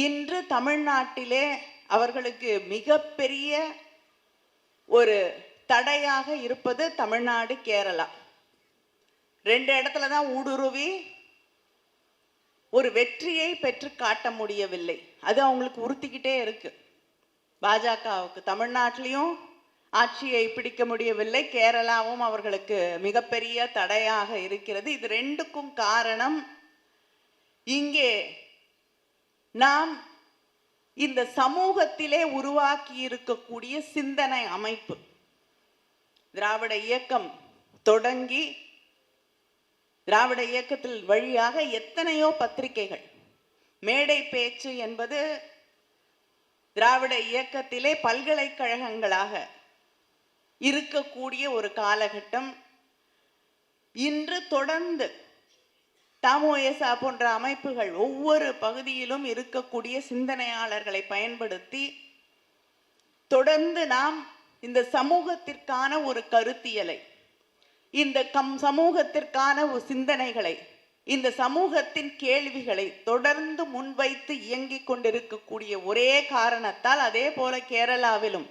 இன்று தமிழ்நாட்டிலே அவர்களுக்கு மிகப்பெரிய ஒரு தடையாக இருப்பது தமிழ்நாடு, கேரளா. 2 இடத்துல தான் ஊடுருவி ஒரு வெற்றியை பெற்று காட்ட முடியவில்லை. அது அவங்களுக்கு உறுத்திக்கிட்டே இருக்கு. பாஜகவுக்கு தமிழ்நாட்டிலையும் ஆட்சியை பிடிக்க முடியவில்லை, கேரளாவும் அவர்களுக்கு மிகப்பெரிய தடையாக இருக்கிறது. இது 2க்கும் காரணம் இங்கே நாம் இந்த சமூகத்திலே உருவாக்கி இருக்கக்கூடிய சிந்தனை அமைப்பு. திராவிட இயக்கம் தொடங்கி திராவிட இயக்கத்தில் வழியாக எத்தனையோ பத்திரிகைகள், மேடை பேச்சு என்பது திராவிட இயக்கத்திலே பல்கலைக்கழகங்களாக இருக்கக்கூடிய ஒரு காலகட்டம். இன்று தொடர்ந்து தமுஎசா போன்ற அமைப்புகள் ஒவ்வொரு பகுதியிலும் இருக்கக்கூடிய சிந்தனையாளர்களை பயன்படுத்தி தொடர்ந்து நாம் இந்த சமூகத்திற்கான ஒரு கருத்தியலை, இந்த சமூகத்திற்கான ஒரு சிந்தனைகளை, இந்த சமூகத்தின் கேள்விகளை தொடர்ந்து முன்வைத்து இயங்கிக் கொண்டிருக்கக்கூடிய ஒரே காரணத்தால், அதே போல கேரளாவிலும்